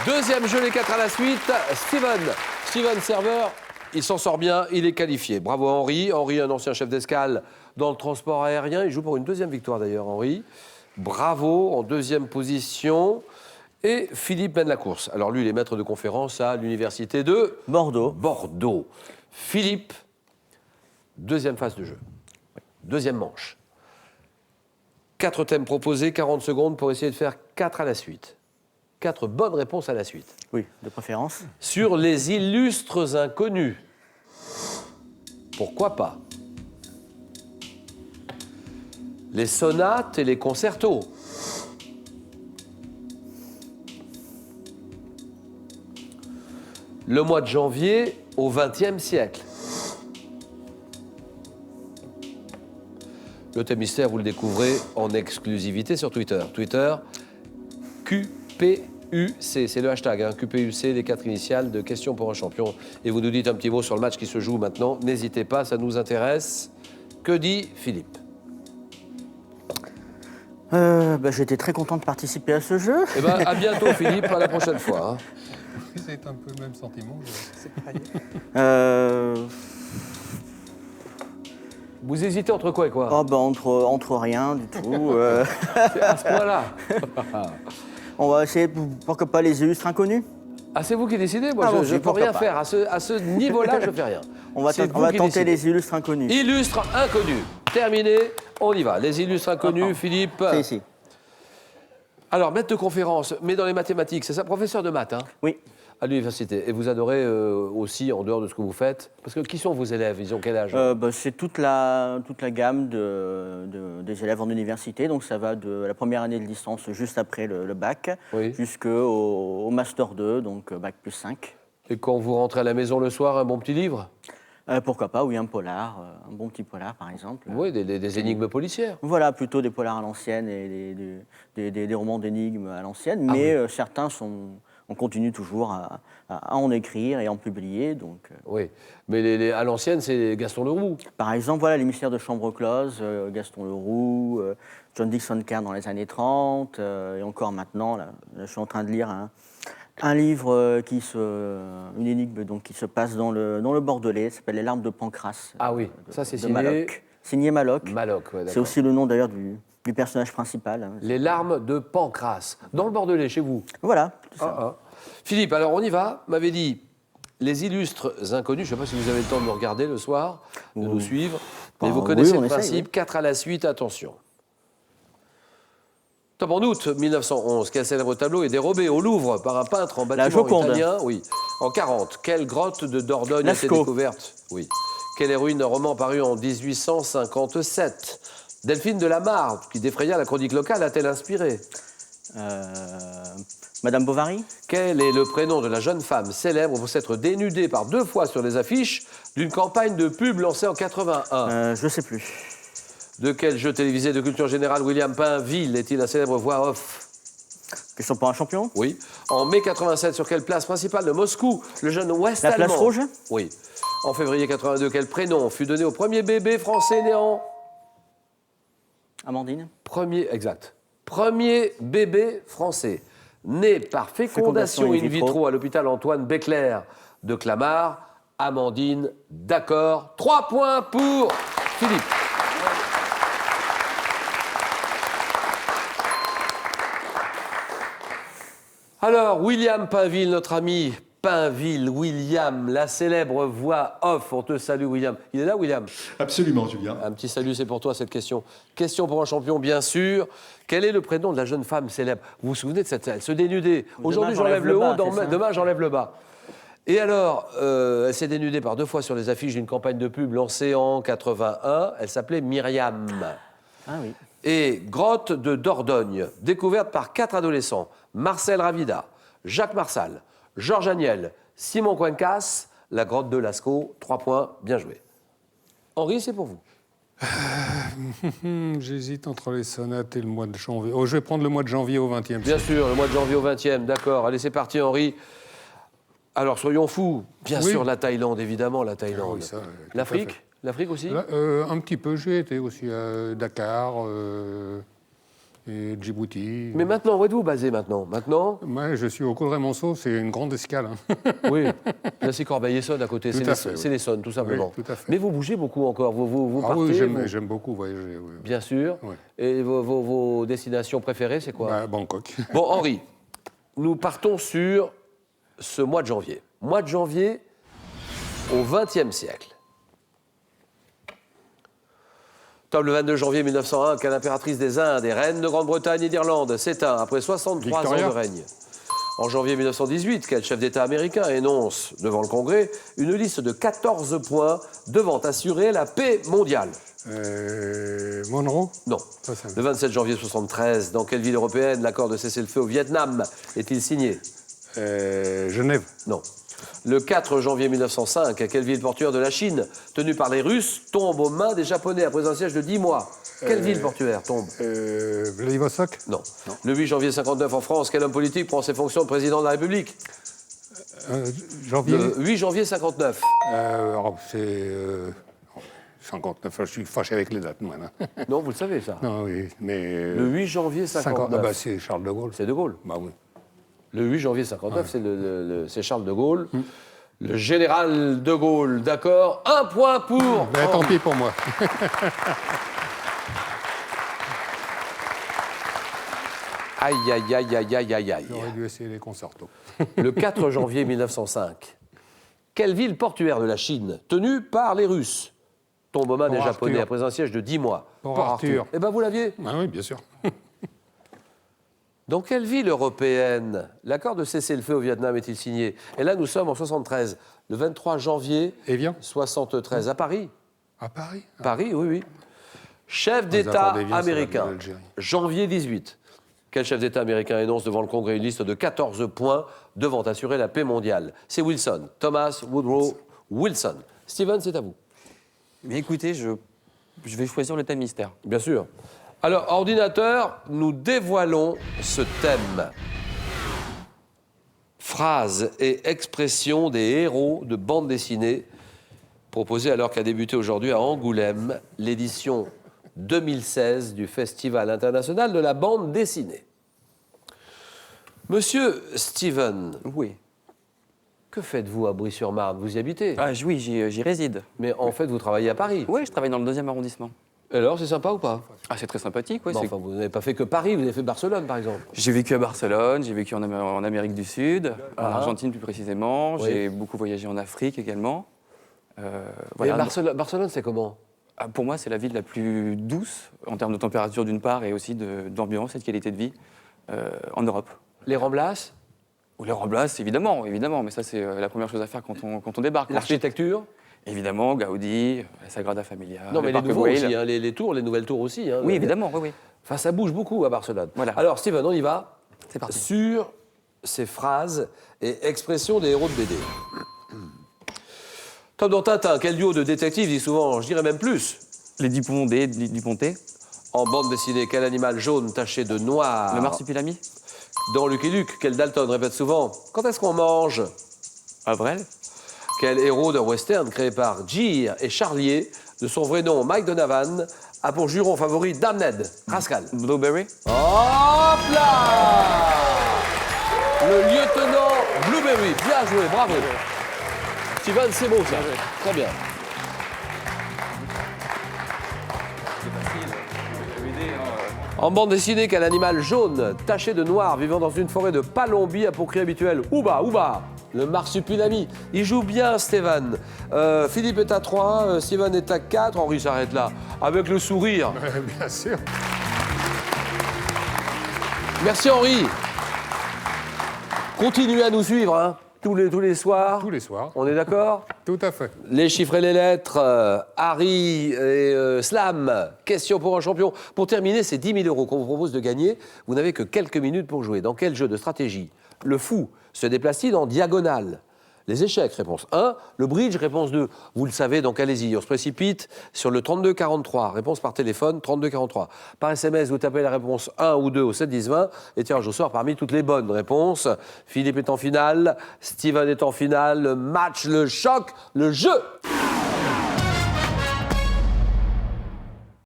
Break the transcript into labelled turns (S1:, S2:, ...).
S1: Deuxième jeu, les 4 à la suite. Steven serveur, il s'en sort bien, il est qualifié. Bravo à Henri. Henri, un ancien chef d'escale dans le transport aérien. Il joue pour une deuxième victoire d'ailleurs, Henri. Bravo, en deuxième position. Et Philippe mène la course. Alors lui, il est maître de conférence à l'université de Bordeaux. Philippe, deuxième phase de jeu. Deuxième manche. 4 thèmes proposés, 40 secondes pour essayer de faire 4 à la suite. 4 bonnes réponses à la suite.
S2: Oui, de préférence.
S1: Sur les illustres inconnus. Pourquoi pas? Les sonates et les concertos. Le mois de janvier au XXe siècle. Le thème mystère, vous le découvrez en exclusivité sur Twitter. Twitter, QPUC, c'est le hashtag, hein, QPUC, les 4 initiales de Questions pour un champion. Et vous nous dites un petit mot sur le match qui se joue maintenant. N'hésitez pas, ça nous intéresse. Que dit Philippe?
S2: J'étais très content de participer à ce jeu.
S1: Eh ben, à bientôt, Philippe, à la prochaine fois. Hein.
S3: C'est un peu le même sentiment.
S1: Vous hésitez entre quoi et quoi?
S2: Entre rien du tout.
S1: À ce point-là.
S2: On va essayer, pourquoi pas, les illustres inconnus.
S1: Ah, c'est vous qui décidez? Moi, je ne peux
S2: pourquoi
S1: rien
S2: pas.
S1: faire. À ce niveau-là, je ne fais rien.
S2: On va tenter les illustres inconnus.
S1: Illustres inconnus. Terminé, on y va. Les illustres inconnus, Philippe.
S2: C'est ici.
S1: Alors, maître de conférence, mais dans les mathématiques, c'est ça, professeur de maths, hein?
S2: Oui.
S1: À l'université. Et vous adorez aussi, en dehors de ce que vous faites, parce que qui sont vos élèves? Ils ont quel âge?
S2: C'est toute la gamme des élèves en université. Donc ça va de la première année de licence juste après le bac,
S1: Oui.
S2: jusqu'au master 2, donc bac plus 5.
S1: Et quand vous rentrez à la maison le soir, un bon petit livre?
S2: Pourquoi pas, oui, un polar, un bon petit polar par exemple.
S1: Oui, des énigmes policières.
S2: Voilà, plutôt des polars à l'ancienne et des romans d'énigmes à l'ancienne,
S1: Ah
S2: mais certains on continue toujours à en écrire et en publier. Donc,
S1: Oui, mais à l'ancienne, c'est Gaston Leroux.
S2: par exemple, voilà, Les Mystères de Chambre Close, Gaston Leroux, John Dixon Cairn dans les années 30, et encore maintenant, là, je suis en train de lire un livre, une énigme donc, qui se passe dans le Bordelais, ça s'appelle Les larmes de Pancrace.
S1: Ah oui, ça c'est
S2: de
S1: signé
S2: Malloc. Signé Malloc.
S1: Malloc, ouais, d'accord.
S2: C'est aussi le nom d'ailleurs du personnage principal. Hein.
S1: Les larmes de Pancrace, dans le Bordelais, chez vous.
S2: Voilà, tout ça.
S1: Philippe, alors on y va. M'avait dit les illustres inconnus. Je ne sais pas si vous avez le temps de nous regarder le soir, de nous suivre. Mais vous connaissez le principe.
S2: Oui.
S1: 4 à la suite, attention. Top en août 1911, quel célèbre tableau est dérobé au Louvre par un peintre en bâtiment
S2: Joconde.
S1: italien? Oui. En 40, quelle grotte de Dordogne a été
S2: Lascaux.
S1: découverte? Oui. Quelle héroïne d'un roman paru en 1857? Delphine de la Mare, qui défraya la chronique locale, a-t-elle inspiré?
S2: Madame Bovary.
S1: Quel est le prénom de la jeune femme célèbre pour s'être dénudée par 2 fois sur les affiches d'une campagne de pub lancée en 81?
S2: Je ne sais plus.
S1: De quel jeu télévisé de culture générale William Pinville est-il la célèbre voix off?
S2: Question pour un champion.
S1: Oui. En mai 87, sur quelle place principale de Moscou le jeune Ouest
S2: La
S1: allemand?
S2: place rouge.
S1: Oui. En février 82, quel prénom fut donné au premier bébé français né en...
S2: Amandine.
S1: Premier bébé français né par fécondation in vitro à l'hôpital Antoine Becler de Clamart. Amandine, d'accord. 3 points pour Philippe. Alors, William Pinville, notre ami Pinville, William, la célèbre voix off. On te salue, William. Il est là, William?
S4: Absolument, Julien.
S1: Un petit salut, c'est pour toi, cette question. Question pour un champion, bien sûr. Quel est le prénom de la jeune femme célèbre? Vous vous souvenez de cette... Elle se dénudait. Aujourd'hui, j'enlève le haut, demain, j'enlève le bas. Et alors, elle s'est dénudée par 2 fois sur les affiches d'une campagne de pub lancée en 81. Elle s'appelait Myriam.
S2: Ah oui.
S1: Et grotte de Dordogne, découverte par 4 adolescents. Marcel Ravida, Jacques Marsal, Georges Agnel, Simon Cuencas, la grotte de Lascaux. 3 points, bien joué. Henri, c'est pour vous.
S3: J'hésite entre les sonates et le mois de janvier. Oh, je vais prendre le mois de janvier au XXe siècle.
S1: Bien sûr, le mois de janvier au XXe, d'accord. Allez, c'est parti, Henri. Alors, soyons fous. Bien sûr, la Thaïlande, évidemment, la Thaïlande.
S3: Oui, ça, tout à
S1: L'Afrique?
S3: fait.
S1: L'Afrique aussi?
S3: Là, un petit peu, j'ai été aussi à Dakar. et Djibouti.
S1: Mais maintenant, où êtes-vous basé maintenant? Maintenant,
S3: Moi, je suis au Coudray-Monceau, c'est une grande escale. Hein.
S1: oui. Là, c'est Corbeil-Essonnes à côté.
S3: Tout à fait,
S1: C'est l'Essonne, tout simplement.
S3: Oui, tout à fait.
S1: Mais vous bougez beaucoup encore. Vous
S3: Ah
S1: partez.
S3: oui,
S1: vous-
S3: j'aime beaucoup voyager. Oui.
S1: Bien sûr.
S3: Oui.
S1: Et vos destinations préférées, c'est quoi?
S3: Bah, Bangkok.
S1: Bon, Henri, nous partons sur ce mois de janvier. Mois de janvier au XXe siècle. Comme le 22 janvier 1901, qu'à l'impératrice des Indes et reine de Grande-Bretagne et d'Irlande s'éteint après 63
S3: Victoria.
S1: ans de règne. En janvier 1918, quel chef d'État américain énonce devant le Congrès une liste de 14 points devant assurer la paix mondiale?
S3: Monroe.
S1: Non.
S3: Ça, ça-
S1: Le 27 janvier 1973, dans quelle ville européenne l'accord de cessez-le-feu au Vietnam est-il signé?
S3: Genève.
S1: Non. Le 4 janvier 1905, quelle ville portuaire de la Chine, tenue par les Russes, tombe aux mains des Japonais après un siège de 10 mois? Quelle ville portuaire tombe?
S3: Vladivostok.
S1: Non. Le 8 janvier 59 en France, quel homme politique prend ses fonctions de président de la République?
S3: Janvier.
S1: Le 8 janvier 59.
S3: Alors, c'est 59. Je suis fâché avec les dates, moi. Là.
S1: Non, vous le savez ça.
S3: Non, oui, mais.
S1: Le 8 janvier 59.
S3: Ah bah, c'est Charles de Gaulle.
S1: C'est De Gaulle.
S3: Bah oui.
S1: Le 8 janvier 59, c'est Charles de Gaulle. Le général de Gaulle, d'accord. Un point pour...
S3: Ben, tant pis pour moi.
S1: Aïe, aïe, aïe, aïe, aïe, aïe, aïe.
S3: J'aurais dû essayer les concertos.
S1: Le 4 janvier 1905, quelle ville portuaire de la Chine, tenue par les Russes, tombe aux mains des
S3: Port
S1: Japonais
S3: Arthur.
S1: après un siège de 10 mois?
S3: Port Arthur.
S1: Eh bien, vous l'aviez.
S3: Ah oui, bien sûr.
S1: Dans quelle ville européenne l'accord de cessez-le-feu au Vietnam est-il signé? Et là, nous sommes en 73, le 23 janvier
S3: Évian.
S1: 73, à Paris.
S3: À Paris.
S1: Paris, oui, oui. Chef
S3: Les
S1: d'État
S3: accords d'Évian, c'est
S1: américain,
S3: l'Algérie.
S1: janvier 18. Quel chef d'État américain énonce devant le Congrès une liste de 14 points devant assurer la paix mondiale? C'est Wilson, Thomas Woodrow Wilson. Steven, c'est à vous.
S4: Mais écoutez, je vais choisir le thème mystère.
S1: Bien sûr. Alors, ordinateur, nous dévoilons ce thème. Phrases et expressions des héros de bande dessinée, proposées alors qu'a débuté aujourd'hui à Angoulême l'édition 2016 du Festival international de la bande dessinée. Monsieur Steven,
S4: Oui.
S1: que faites-vous à Brie-sur-Marne? Vous y habitez?
S4: Ah, oui, j'y réside.
S1: Mais en fait, vous travaillez à Paris.
S4: Oui, je travaille dans le 2e arrondissement.
S1: Alors, c'est sympa ou pas?
S4: Ah, c'est très sympathique, oui.
S1: Bon, enfin, vous n'avez pas fait que Paris, vous avez fait Barcelone, par exemple.
S4: J'ai vécu à Barcelone, j'ai vécu en Amérique du Sud, en
S1: Ah.
S4: Argentine plus précisément.
S1: Oui.
S4: J'ai beaucoup voyagé en Afrique également.
S1: Et
S4: Voilà.
S1: Barcelone, c'est comment?
S4: Ah, pour moi, c'est la ville la plus douce en termes de température d'une part et aussi d'ambiance et de qualité de vie en Europe.
S1: Les Ramblas?
S4: Ou les Ramblas, évidemment, mais ça c'est la première chose à faire quand on débarque. Ensuite,
S1: L'architecture?
S4: évidemment, Gaudi, la Sagrada Familia,
S1: Non,
S4: le
S1: mais les
S4: Parc
S1: nouveaux
S4: Güell.
S1: aussi, hein, les tours, les nouvelles tours aussi. Hein.
S4: Oui, évidemment, oui.
S1: Enfin, ça bouge beaucoup à Barcelone.
S4: Voilà.
S1: Alors, Steven, on y va.
S4: C'est parti.
S1: Sur ces phrases et expressions des héros de BD. Comme dans Tintin, quel duo de détectives dit souvent, je dirais même plus,
S4: Les Duponté,
S1: en bande dessinée, quel animal jaune taché de noir?
S4: le Marsupilami,
S1: Dans Lucky Luke, quel Dalton répète souvent, quand est-ce qu'on mange?
S4: Avril,
S1: Quel héros d'un western créé par Gere et Charlier, de son vrai nom Mike Donovan, a pour juron favori Damned, Rascal?
S4: Blueberry,
S1: Hop là! Le lieutenant Blueberry. Bien joué, bravo. Steven, c'est beau ça. Très bien. En bande dessinée, quel animal jaune, taché de noir, vivant dans une forêt de Palombie, a pour cri habituel Ouba, Ouba, le marsupilami. Il joue bien, Steven. Philippe est à 3, Steven est à 4, Henri s'arrête là, avec le sourire.
S3: Bien sûr.
S1: Merci Henri. Continuez à nous suivre, hein, tous les soirs.
S3: Tous les soirs.
S1: On est d'accord?
S3: Tout à fait.
S1: Les chiffres et les lettres, Harry et Slam, question pour un champion. Pour terminer, c'est 10 000 € qu'on vous propose de gagner. Vous n'avez que quelques minutes pour jouer. Dans quel jeu de stratégie le fou se déplace-t-il en diagonale? Les échecs, réponse 1. Le bridge, réponse 2. Vous le savez, donc allez-y. On se précipite sur le 3243. Réponse par téléphone, 3243. Par SMS, vous tapez la réponse 1 ou 2 au 7 10 20. Et tirage au sort parmi toutes les bonnes réponses. Philippe est en finale. Steven est en finale. Le match, le choc, le jeu.